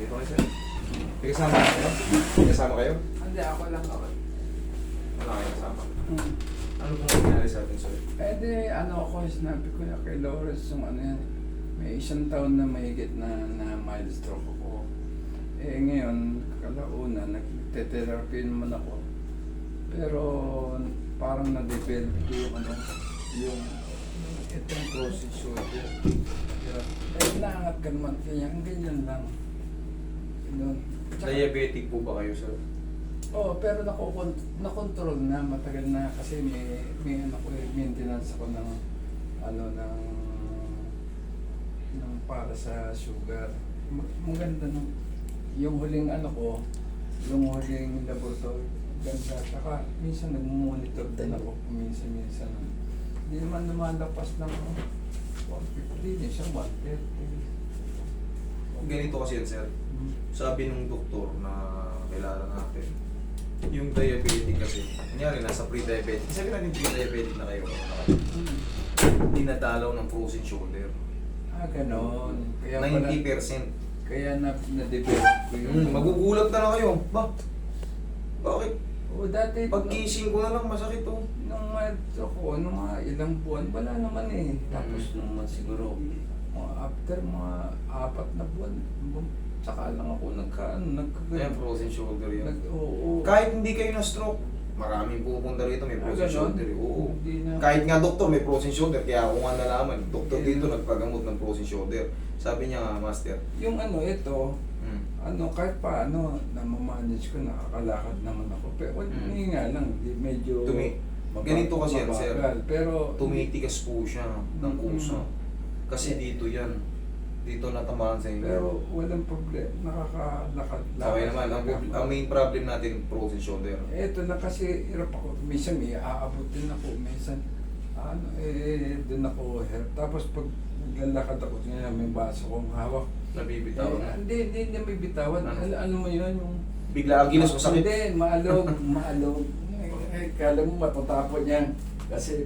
Dito kayo, sir. May kasama kayo? May kasama kayo? Hindi, ako lang ako. Wala kayo kasama. Hmm. Ano pong nangyari sa atin, sir? Eh di, ano ako, sinabi ko na kay Lawrence yung ano yan. May 1 taon na mahigit na mild stroke ako. Eh ngayon, kalauna, nagte-therapy naman ako. Pero parang na-develop ko yung ano, yung itong process shoulder. Eh, naangat ka naman kaya, ganyan lang. Ganun. Diabetic po ba kayo, sir? Oo, pero nakontrol na, matagal na kasi may ano ko, maintenance ako ng ano ng para sa sugar. Maganda no. Yung huling ano ko, yung huling laboratory, ganda. Saka minsan nag-monitor din ako, minsan. Hindi naman lumalapas ng 150, minsan 130. Ganito kasi yan, sir. Sabi nung doktor na kailangan natin, yung diabetic kasi, kunyari nasa pre-diabetic, sabi natin pre-diabetic na kayo, dinadalaw ng frozen shoulder. Ah, ganon. Kaya 90%. Kaya na-develop ko yung... Magugulat na lang kayo. Ba? Bakit? O dati, Pagkising ko na lang, masakit to. nung ako, nung mga ilang buwan, wala naman eh. Tapos nung siguro, after mga 4 na buwan, saka lang ako Ayan, frozen shoulder yan. Oo. Kahit hindi kayo na-stroke, maraming pupunta rito, may frozen shoulder. Oo. Hindi na. Kahit nga doktor, may frozen shoulder. Kaya ako nga nalaman, doktor dito nagpagamot ng frozen shoulder. Sabi niya nga, master. Yung ano, ito, Hmm. kahit paano, namamanage ko, nakakalakad naman ako. Pero hindi nga lang, medyo... Ganito kasi yan, sir. Pero... Tumitigas po siya ng kusa. Kasi dito yan. Dito natamaan sa inyo. Pero walang problema, nakakalakad. Okay naman, ang main problem natin, frozen shoulder. Ito na kasi hirap ako. Minsan may aabot din ako. Minsan, doon ako hirap. Tapos pag naglalakad ako, ngayon may baso kong hawak. Nabibitawan na. Hindi may bitawan. Ano mo yun? Yung... Bigla ang gilas mo sakit. Hindi, maalog. Kala mo matatapon yan. Kasi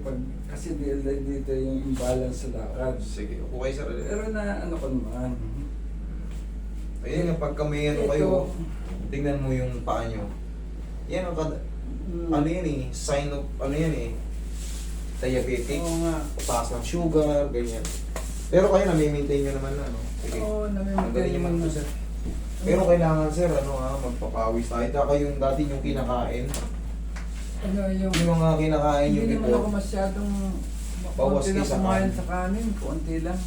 dito yung imbalance sa lakad. Sige, okay sir. Pero na ano ko naman. Ayun nga, pagka may ano kayo, tingnan mo yung paa nyo. Yan ang ano yan eh, sign of, ano yan eh, diabetic, Oo nga. taas ng sugar, ganyan. Pero kayo na-maintain nyo naman na, ano? Sige. Oo, namimigay naman na. sir. Pero kailangan sir, magpapawis tayo. Tsaka yung dati yung kinakain, Ano yung... yung mga kinakain yung Hindi naman ako before. masyadong... Bawas konti kayo lang sa kumain kanin. sa kanin, konti lang.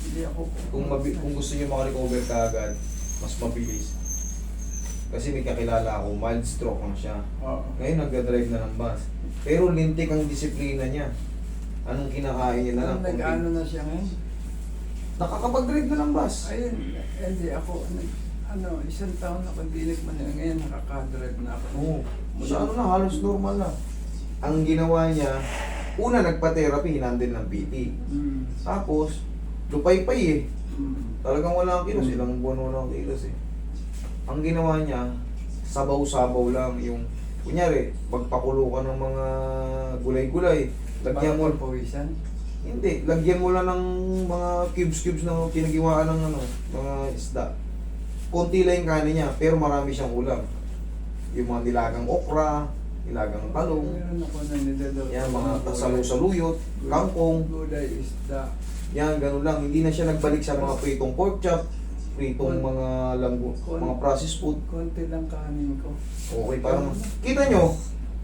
Hindi ako... Kung gusto nyo makarecover ka agad, mas mabilis. Kasi may kakilala ako, mild stroke lang siya. Oo. Ngayon nagdadrive na ng bus. Pero lintik ang disiplina niya. Anong kinakain niya na lang. Nag-ano na siya ngayon? Nakakapag-drive na ng bus. Ayun, hindi ako... 1 taon ako hindi nagmaneho. Ngayon nakaka-drive na ako. Oo. Siya ano na, halos normal na. Ang ginawa niya, una nagpa-therapy, hinandin ng PT. Tapos, lupay-pay eh. Talagang wala ang kilos, ilang buwan wala ang kilos eh. Ang ginawa niya, sabaw-sabaw lang yung, kunyari, pagpakulo ka ng mga gulay-gulay, lagyan mo, pawisan? hindi, lagyan mo lang ng mga cubes-cubes na pinagiwaan ng mga isda. Konti lang yung kanin niya, pero marami siyang ulam. Yung mga nilagang okra, nilagang talong, Meron ako na nilalaw. yan, mga salu-saluyot, kangkong, Gulay, isda. yan, ganun lang. Hindi na siya nagbalik sa mga pritong pork chop, pritong mga mga processed food. Konti lang kanin ko. Okay, parang, kita nyo,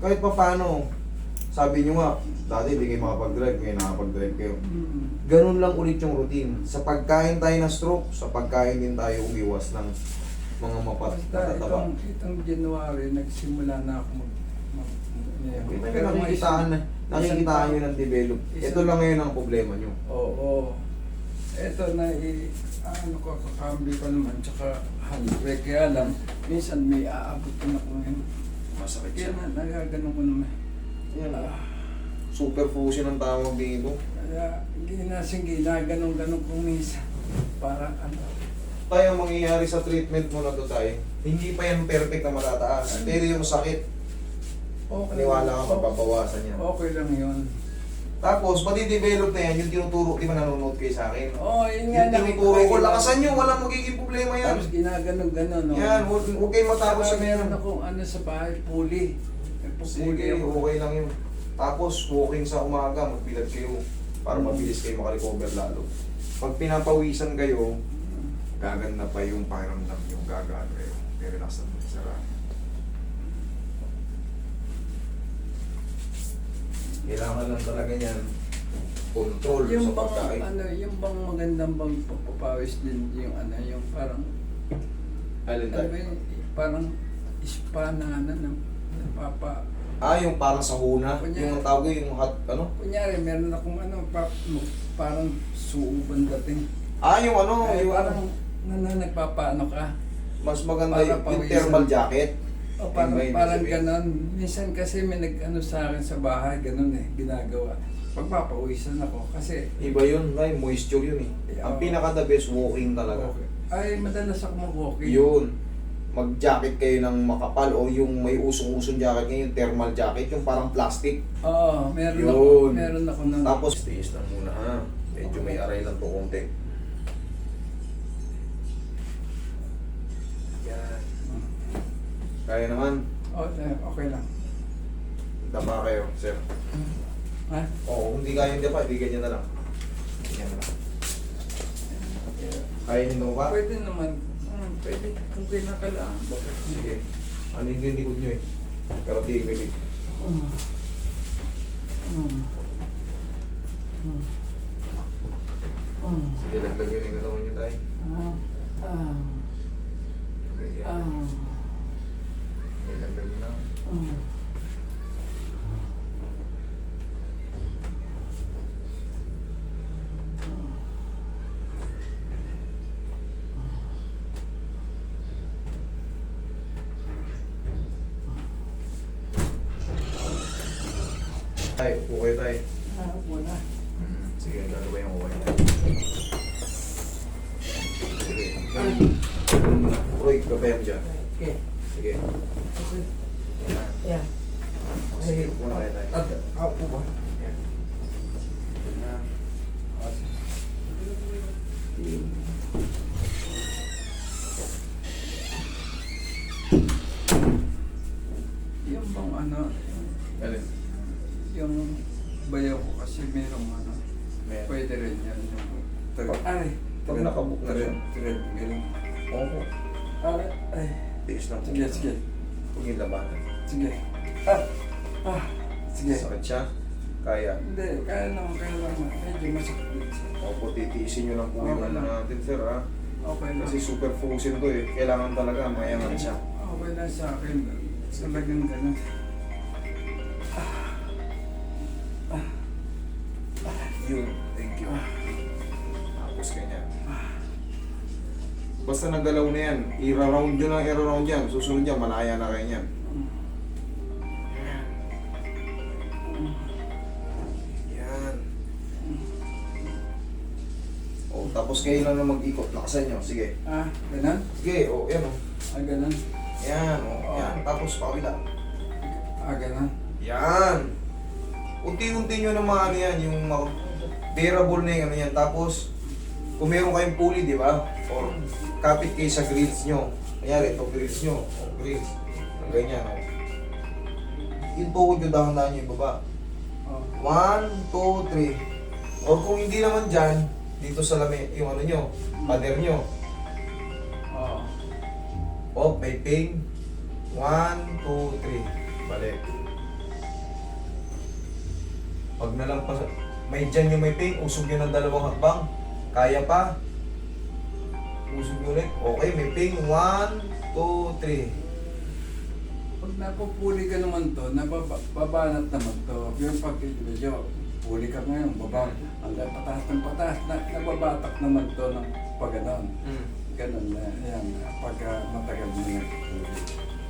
kahit pa paano, sabi nyo nga, dati hindi kayo makapag-drive, ngayon nakapag-drive kayo. Ganun lang ulit yung routine. Sa pagkain tayo na stroke, sa pagkain din tayo umiwas ng mga Basta matataba. itong January, nagsimula na ako Nakikitaan nyo ng develop. Ito lang ngayon ang problema nyo. Oo. Ito na kakambi ko naman, tsaka handbrake. Kaya lang, minsan may aabot ko na ko ngayon. Masakit Kaya siya. nagaganon ko naman. Yan super fusion ang tawag dito. Kaya ginaganon ko minsan. Para ano. Tayo ang mangyayari sa treatment mo na to tayo. Hindi pa yan perfect na matataas. Pero yung sakit, Okay. paniwala ka, mababawasan yan. Okay lang yun. Tapos, madidevelop na yan, yung tinuturo, di ba nanonood kayo sa akin? Oo, yun nga. Yung tinuturo ko, lakasan nyo, walang magiging problema yan. Tapos ginaganon-ganon, no? Yan, huwag kayo matapos sa Saka meron ganyan. akong ano sa bahay, puli. Nagpupuli Sige, ako. okay lang yun. Tapos, walking sa umaga, magbilad kayo para mabilis kayo makarecover lalo. Pag pinapawisan kayo, gaganda pa yung pakiramdam nyo, gagaan kayo. Relax na mo, sarap. Kailangan lang talaga niyan, control Yung sa bang, pagkain. ano, yung bang magandang bang pagpapawis din yung ano, yung parang, Alin ano ba yun, parang spa na ano, napapa, yung parang sa huna, Kunya- yung tawag yung hot, ano? kunyari, meron akong ano, parang suuban dating. Yung ano, Ay, yung parang, nagpapaano ka. mas maganda para yung pawisan. thermal jacket. O parang, Yung may parang ibig sabihin. ganon. Minsan kasi may nag-ano sa akin sa bahay, ganon ginagawa. Pagpapawisan ako kasi Iba yun, ay, moisture yun eh. Ang pinaka the best walking talaga. okay. Ay, madalas ako mag-walking. Yun, mag-jacket kayo ng makapal o yung may usong-usong jacket ngayon, thermal jacket, yung parang plastic. Oo, meron Yun. ako. Meron ako nun. Tapos, tiis lang muna ha. Medyo may aray lang to konti. Yan. Kaya naman, Okay lang. dama kayo, sir. Ha? Oo, kung hindi kaya hindi pa, hindi ganyan na lang. Ganyan na lang. Kaya niyo ba? Pwede naman. Pwede. Kung kinakalaan. Sige. Ano yung likod nyo eh? Pero tigil. Sige, laglag yun yung gagawin nyo tayo. Ganyan. Sige, laglag nyo lang. Tay, upo kayo tay. Wala. Sige, gagawin yung upo tayo. Sige. Roy, gabay mo dyan. Okay. Sige. Okay. Yan. Yeah. Sige, upo na kayo tayo. Ako ba? Yan. Yan. Yung bang ano, Alin? yung bayaw ko kasi merong ano, Meron. pwede rin yan. Yung, ay, Pag nakabook na rin. Thread, galing. Oo. Ay, Tiis lang po. sige, sige. Huwag yung labanan. Sige. Sige. Sakit siya. Kaya. Hindi, kaya naman. Medyo masakit. Opo, titiisin nyo lang po yung Okay ano lang. natin, sir, ha? Okay lang. Kasi super frozen to eh. Kailangan talaga mayangan siya. Okay lang sa akin. Talagang ganun. Yun. Thank you. Tapos ganyan. Basta nagalaw na yan, i-round nyo lang, i-round yan. Susunod yan, malaya na kayo yan. Yan. O, tapos kayo lang na mag-ikot. Lakasan nyo. Sige. Ganun? Sige, o, yan o. Ganun? Yan, o. Yan. Tapos pakawila. Ganun? Yan. Unti-unti nyo ng mga ano yan, yung mga bearable na yung ano yan. Tapos, kung meron kayong pulley, di ba? Or kapit kayo sa grills nyo. Kanyari, ito grills nyo. O, grills. Ang ganyan, o. Yung tuhod nyo, dahan-dahan nyo ibaba. 1, 2, 3. Or kung hindi naman dyan, dito sa lami, yung ano nyo, pader nyo. Oo. O, may pain. 1, 2, 3. Balik. Pag nalampas, may dyan yung may pain, usog yun ng dalawang hakbang. Kaya pa. Usog yun ulit. Okay, may pain. 1, 2, 3. Pag napupuli ka naman to, nababanat naman to. Yung pag medyo puli ka ngayon, baba, hanggang pataas ng pataas, nababatak naman to ng pag ganon. Ganon na, yan, pagka matagal mo na puli.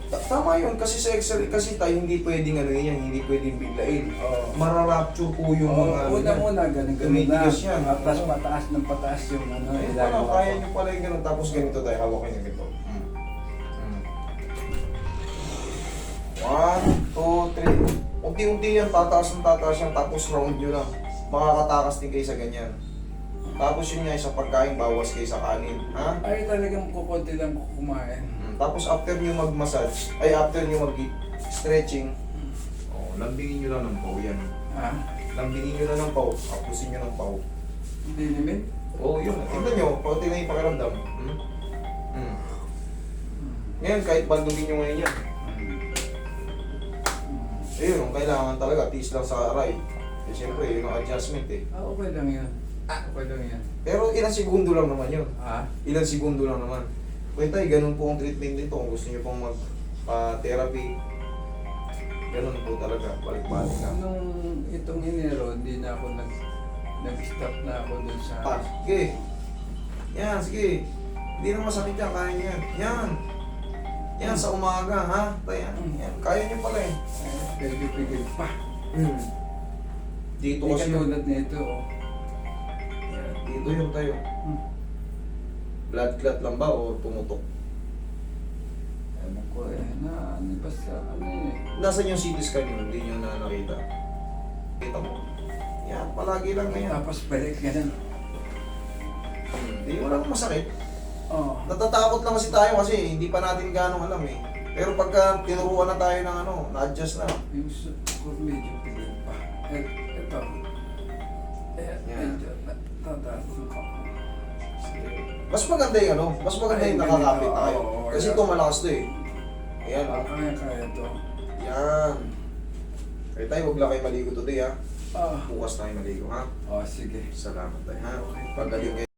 Tama yun, kasi sa X-ray, kasi tayo hindi pwedeng ano yan, hindi pwedeng biglain. Oo. Mararapture po yung mga... Una-una, ganun na. Tumitigas yan. Tapos pataas ng pataas yung ano. Ayun pala, kaya nyo pala yung ganun. Tapos ganito tayo, hawakan nyo ganito. 1, 2, 3. Unti-unti yan, tataas yan, tapos round nyo lang. Makakatakas din kayo sa ganyan. Tapos yun nga, sa pagkain, bawas kayo sa kanin. Ha? Ay, talagang kukunti lang kumain. Tapos after nyo mag-massage, after nyo mag-stretching, lambingin nyo lang ng pau yan. Ha? Lambingin nyo lang ng pau, apusin nyo ng pau. Hindi naman? Yun. Tignan nyo, pati na yung pakiramdam. Ngayon, kahit bandugin nyo ngayon yan. Ayun, kailangan talaga, tiis lang sa aray. Siyempre, yun ang adjustment Okay lang yun. Okay lang yan. Pero ilang segundo lang naman yun. Ha? Ilang segundo lang naman. Kaya tayo, ganun po ang treatment dito. Kung gusto nyo pong mag-therapy, ganun po talaga, balik-balik lang. Nung itong Enero, hindi na ako nag-stop na ako dun sa... Sige. Yan, sige. Hindi na masakit yan, kaya nyo yan. Yan. Yan, sa umaga, ha? Tayo, yan. Kaya nyo pala eh. Pigil pa. Dito Hindi kasi yun. katulad nito. Yan, dito yung tayo. Blood clot lang ba o tumutok? Ewan ko basta ano yun eh. Nasaan yung CT scan yun? Hindi nyo na nakita. Kita mo. Yan, palagi lang na yan. Tapos balik ganun. Hindi mo lang masakit. Oo. Natatakot lang kasi tayo kasi hindi pa natin gano'ng alam eh. Pero pagka tinuruan na tayo ng na-adjust na. Yung ko medyo pigil pa. Ito. Yan. Medyo tataas ko. Mas maganda yung mas maganda yung nakakapit ganito, tayo. oo, Kasi yan. ito malakas to eh. Ayan Kaya to. Yan. Kaya tayo, huwag lang kayo maligo today ha. Ah. Bukas tayo maligo ha. Sige. Salamat tayo ha. Pagaling kayo.